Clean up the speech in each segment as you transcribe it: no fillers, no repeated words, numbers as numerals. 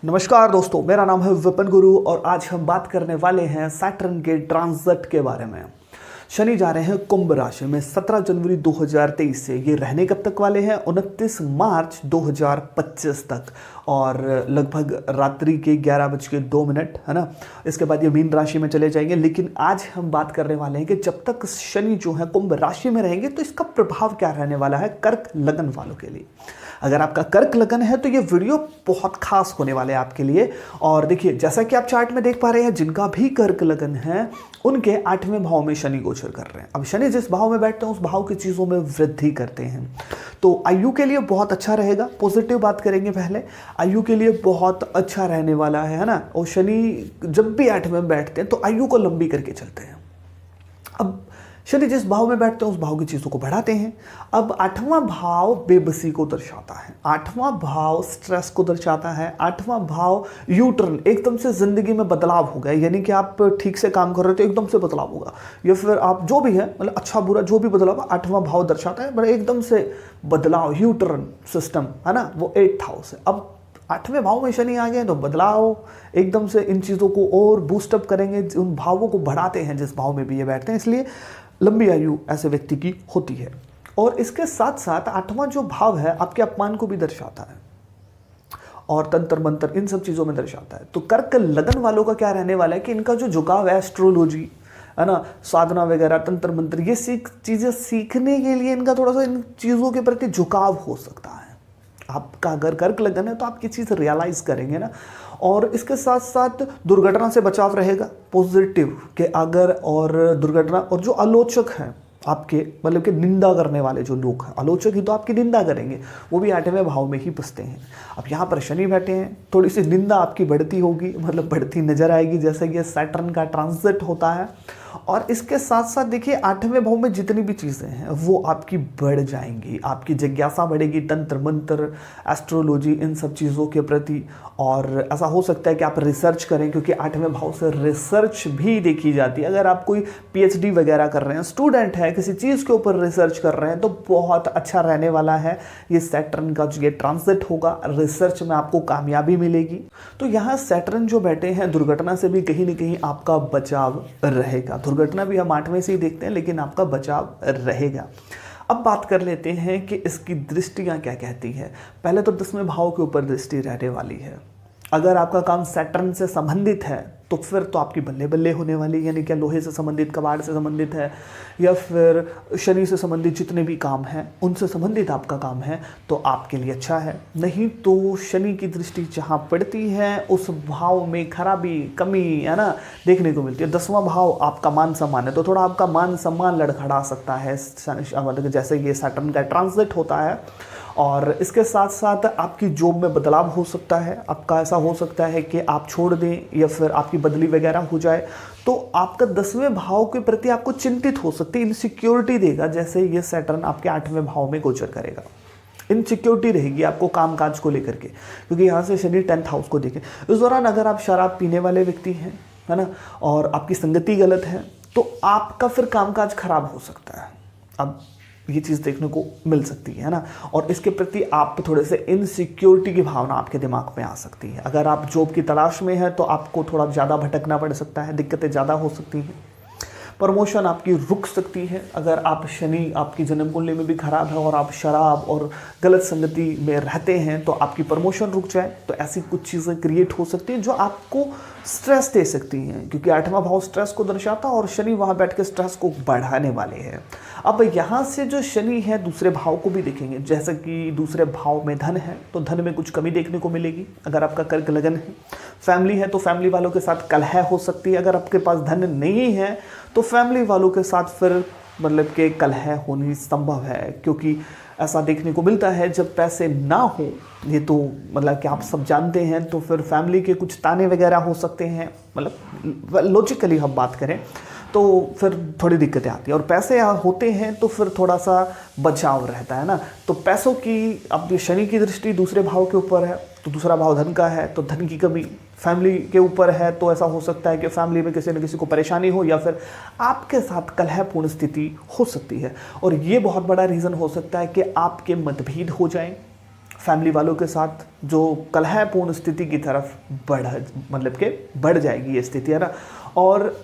नमस्कार दोस्तों, मेरा नाम है विपिन गुरु और आज हम बात करने वाले हैं सैटर्न के ट्रांजिट के बारे में। शनि जा रहे हैं कुंभ राशि में 17 जनवरी 2023 से। ये रहने कब तक वाले हैं? 29 मार्च 2025 तक और लगभग रात्रि के 11:02 है ना। इसके बाद ये मीन राशि में चले जाएंगे। लेकिन आज हम बात करने वाले हैं कि जब तक शनि जो है कुंभ राशि में रहेंगे तो इसका प्रभाव क्या रहने वाला है कर्क लगन वालों के लिए। अगर आपका कर्क लगन है तो ये वीडियो बहुत खास होने वाले हैं आपके लिए। और देखिए, जैसा कि आप चार्ट में देख पा रहे हैं, जिनका भी कर्क लगन है उनके 8वें भाव में शनि गोचर कर रहे हैं। अब शनि जिस भाव में बैठते हैं उस भाव की चीज़ों में वृद्धि करते हैं, तो आयु के लिए बहुत अच्छा रहेगा। पॉजिटिव बात करेंगे पहले, आयु के लिए बहुत अच्छा रहने वाला है ना। और शनि जब भी 8वें में बैठते हैं तो आयु को लंबी करके चलते हैं। अब शनि जिस भाव में बैठते हैं उस भाव की चीज़ों को बढ़ाते हैं। अब 8वां भाव बेबसी को दर्शाता है, 8वां भाव स्ट्रेस को दर्शाता है, 8वां भाव यू टर्न, एकदम से ज़िंदगी में बदलाव होगा। यानी कि आप ठीक से काम कर रहे हो तो एकदम से बदलाव होगा, या फिर आप जो भी है मतलब अच्छा बुरा जो भी बदलाव 8वां भाव दर्शाता है, बड़ा एकदम से बदलाव, यू टर्न सिस्टम है ना, वो 8th हाउस है। अब 8वें भाव में शनि आ गए तो बदलाव एकदम से इन चीज़ों को और बूस्टअप करेंगे, उन भावों को बढ़ाते हैं जिस भाव में भी ये बैठते हैं। इसलिए लंबी आयु ऐसे व्यक्ति की होती है। और इसके साथ साथ 8वां जो भाव है आपके अपमान को भी दर्शाता है और तंत्र मंत्र इन सब चीज़ों में दर्शाता है। तो कर्क लगन वालों का क्या रहने वाला है कि इनका जो झुकाव है एस्ट्रोलॉजी है ना, साधना वगैरह, तंत्र मंत्र, ये चीज़ें सीखने के लिए इनका थोड़ा सा इन चीज़ों के प्रति झुकाव हो सकता है। आपका अगर कर्क लगन है तो आप ये चीज़ रियलाइज़ करेंगे ना। और इसके साथ साथ दुर्घटना से बचाव रहेगा पॉजिटिव के अगर, और दुर्घटना, और जो आलोचक हैं आपके मतलब कि निंदा करने वाले जो लोग हैं, आलोचक ही तो आपकी निंदा करेंगे, वो भी 8वें भाव में ही बसते हैं। अब यहाँ पर शनि बैठे हैं, थोड़ी सी निंदा आपकी बढ़ती होगी, मतलब बढ़ती नजर आएगी जैसे कि सैटर्न का ट्रांजिट होता है। और इसके साथ साथ देखिए 8वें भाव में जितनी भी चीज़ें हैं वो आपकी बढ़ जाएंगी, आपकी जिज्ञासा बढ़ेगी तंत्र मंत्र, एस्ट्रोलॉजी, इन सब चीज़ों के प्रति। और ऐसा हो सकता है कि आप रिसर्च करें, क्योंकि 8वें भाव से रिसर्च भी देखी जाती है। अगर आप कोई पीएचडी वगैरह कर रहे हैं, स्टूडेंट है, किसी चीज़ के ऊपर रिसर्च कर रहे हैं, तो बहुत अच्छा रहने वाला है ये सैटर्न का जो ये ट्रांजिट होगा। रिसर्च में आपको कामयाबी मिलेगी। तो यहाँ सैटर्न जो बैठे हैं, दुर्घटना से भी कहीं ना कहीं आपका बचाव रहेगा। दुर्घटना भी हम 8वें से ही देखते हैं, लेकिन आपका बचाव रहेगा। अब बात कर लेते हैं कि इसकी दृष्टियां क्या कहती है। पहले तो 10वें भाव के ऊपर दृष्टि रहने वाली है। अगर आपका काम सैटर्न से संबंधित है तो फिर तो आपकी बल्ले बल्ले होने वाली, यानी क्या लोहे से संबंधित, कबाड़ से संबंधित है, या फिर शनि से संबंधित जितने भी काम हैं उनसे संबंधित आपका काम है तो आपके लिए अच्छा है। नहीं तो शनि की दृष्टि जहाँ पड़ती है उस भाव में खराबी, कमी है ना देखने को मिलती है। 10वां भाव आपका मान सम्मान है, तो थोड़ा आपका मान सम्मान लड़खड़ा सकता है मतलब जैसे ये सैटर्न का ट्रांजिट होता है। और इसके साथ साथ आपकी जॉब में बदलाव हो सकता है। आपका ऐसा हो सकता है कि आप छोड़ दें या फिर आपकी बदली वगैरह हो जाए, तो आपका 10वें भाव के प्रति आपको चिंतित हो सकती है, इनसिक्योरिटी देगा जैसे ये सैटर्न आपके 8वें भाव में गोचर करेगा। इनसिक्योरिटी रहेगी आपको काम काज को लेकर के, क्योंकि यहाँ से शनि 10th हाउस को देखें। इस दौरान अगर आप शराब पीने वाले व्यक्ति हैं है ना, और आपकी संगति गलत है, तो आपका फिर कामकाज खराब हो सकता है। अब ये चीज़ देखने को मिल सकती है ना। और इसके प्रति आप थोड़े से इनसिक्योरिटी की भावना आपके दिमाग में आ सकती है। अगर आप जॉब की तलाश में है तो आपको थोड़ा ज़्यादा भटकना पड़ सकता है, दिक्कतें ज़्यादा हो सकती हैं, प्रमोशन आपकी रुक सकती है। अगर आप शनि आपकी जन्म कुंडली में भी खराब है और आप शराब और गलत संगति में रहते हैं तो आपकी प्रमोशन रुक जाए, तो ऐसी कुछ चीज़ें क्रिएट हो सकती हैं जो आपको स्ट्रेस दे सकती हैं, क्योंकि 8वां भाव स्ट्रेस को दर्शाता है और शनि वहाँ बैठ के स्ट्रेस को बढ़ाने वाले हैं। अब यहाँ से जो शनि है दूसरे भाव को भी देखेंगे, जैसे कि दूसरे भाव में धन है तो धन में कुछ कमी देखने को मिलेगी। अगर आपका कर्क लगन है, फैमिली है तो फैमिली वालों के साथ कलह हो सकती है। अगर आपके पास धन नहीं है तो फैमिली वालों के साथ फिर मतलब कि कलह होनी संभव है, क्योंकि ऐसा देखने को मिलता है जब पैसे ना हो, ये तो मतलब कि आप सब जानते हैं, तो फिर फैमिली के कुछ ताने वगैरह हो सकते हैं। मतलब लॉजिकली हम बात करें तो फिर थोड़ी दिक्कतें आती हैं। और पैसे होते हैं तो फिर थोड़ा सा बचाव रहता है ना। तो पैसों की, अब शनि की दृष्टि दूसरे भाव के ऊपर है तो दूसरा भाव धन का है, तो धन की कमी फैमिली के ऊपर है, तो ऐसा हो सकता है कि फैमिली में किसी न किसी को परेशानी हो या फिर आपके साथ कलहपूर्ण स्थिति हो सकती है। और ये बहुत बड़ा रीज़न हो सकता है कि आपके मतभेद हो जाएं फैमिली वालों के साथ जो कलहपूर्ण स्थिति की तरफ बढ़ जाएगी ये स्थिति, है ना। और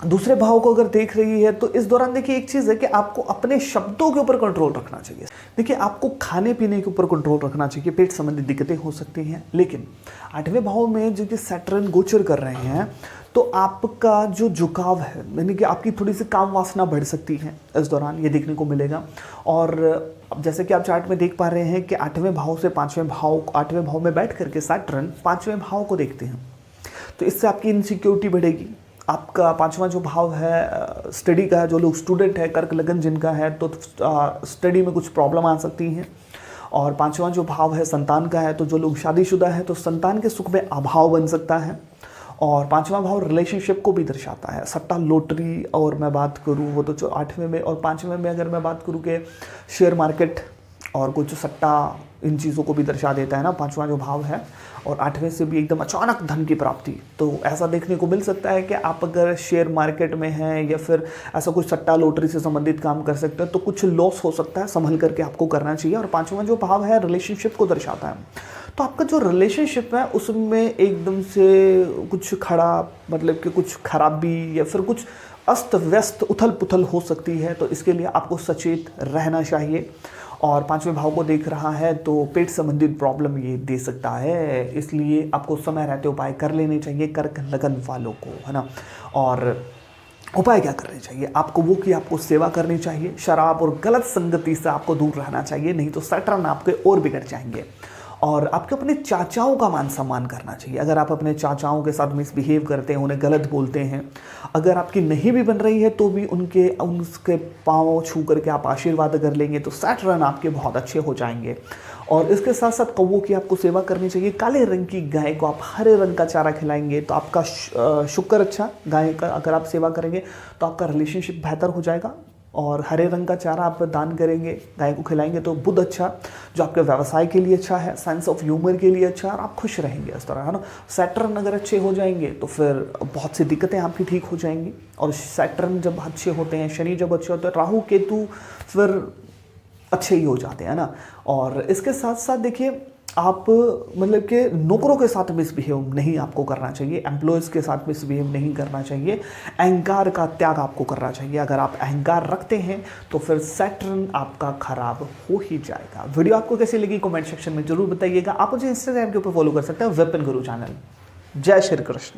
दूसरे भाव को अगर देख रही है तो इस दौरान देखिए एक चीज़ है कि आपको अपने शब्दों के ऊपर कंट्रोल रखना चाहिए। देखिए आपको खाने पीने के ऊपर कंट्रोल रखना चाहिए, पेट संबंधी दिक्कतें हो सकती हैं, लेकिन 8वें भाव में जो कि सैटर्न गोचर कर रहे हैं तो आपका जो झुकाव है, यानी कि आपकी थोड़ी सी काम वासना बढ़ सकती है इस दौरान, ये देखने को मिलेगा। और अब जैसे कि आप चार्ट में देख पा रहे हैं कि 8वें भाव से 8वें भाव में बैठ करके सैटर्न 5वें भाव को देखते हैं, तो इससे आपकी इनसिक्योरिटी बढ़ेगी। आपका 5वां जो भाव है स्टडी का है, जो लोग स्टूडेंट है, कर्क लगन जिनका है, तो स्टडी में कुछ प्रॉब्लम आ सकती हैं। और 5वां जो भाव है संतान का है, तो जो लोग शादीशुदा है तो संतान के सुख में अभाव बन सकता है। और 5वां भाव रिलेशनशिप को भी दर्शाता है। सट्टा लॉटरी और मैं बात करूँ वो तो जो 8वें में और 5वें में अगर मैं बात करूँ कि शेयर मार्केट और कुछ सट्टा, इन चीज़ों को भी दर्शा देता है ना 5वां जो भाव है। और 8वें से भी एकदम अचानक धन की प्राप्ति, तो ऐसा देखने को मिल सकता है कि आप अगर शेयर मार्केट में हैं या फिर ऐसा कुछ सट्टा लॉटरी से संबंधित काम कर सकते हैं तो कुछ लॉस हो सकता है, संभल करके आपको करना चाहिए। और 5वां जो भाव है रिलेशनशिप को दर्शाता है, तो आपका जो रिलेशनशिप है उसमें एकदम से कुछ कि कुछ खराबी या फिर कुछ अस्त व्यस्त उथल पुथल हो सकती है, तो इसके लिए आपको सचेत रहना चाहिए। और 5वें भाव को देख रहा है तो पेट संबंधित प्रॉब्लम ये दे सकता है, इसलिए आपको समय रहते उपाय कर लेने चाहिए कर्क लगन वालों को, है ना। और उपाय क्या करने चाहिए आपको, वो कि आपको सेवा करनी चाहिए, शराब और गलत संगति से आपको दूर रहना चाहिए, नहीं तो सैटर्न आपके और बिगड़ जाएंगे। और आपके अपने चाचाओं का मान सम्मान करना चाहिए। अगर आप अपने चाचाओं के साथ मिसबिहेव करते हैं, उन्हें गलत बोलते हैं, अगर आपकी नहीं भी बन रही है तो भी उसके पाँव छू करके आप आशीर्वाद कर लेंगे तो सैटर्न आपके बहुत अच्छे हो जाएंगे। और इसके साथ साथ कौवों की आपको सेवा करनी चाहिए। काले रंग की गाय को आप हरे रंग का चारा खिलाएंगे तो आपका शुक्र अच्छा, गाय का अगर आप सेवा करेंगे तो आपका रिलेशनशिप बेहतर हो जाएगा। और हरे रंग का चारा आप दान करेंगे, गाय को खिलाएंगे तो बुध अच्छा, जो आपके व्यवसाय के लिए अच्छा है, सेंस ऑफ ह्यूमर के लिए अच्छा, और आप खुश रहेंगे इस तरह, है ना। सैटर्न अगर अच्छे हो जाएंगे तो फिर बहुत सी दिक्कतें आपकी ठीक हो जाएंगी। और सैटर्न जब अच्छे होते हैं, शनि जब अच्छे होते हैं, राहु केतु फिर अच्छे ही हो जाते हैं ना। और इसके साथ साथ देखिए आप कि नौकरों के साथ मिसबिहेव नहीं आपको करना चाहिए, एम्प्लॉयज़ के साथ मिसबिहेव नहीं करना चाहिए, अहंकार का त्याग आपको करना चाहिए। अगर आप अहंकार रखते हैं तो फिर सैटर्न आपका खराब हो ही जाएगा। वीडियो आपको कैसी लगी कमेंट सेक्शन में जरूर बताइएगा। आप मुझे इंस्टाग्राम के ऊपर फॉलो कर सकते हैं, वेपन गुरु चैनल। जय श्री कृष्ण।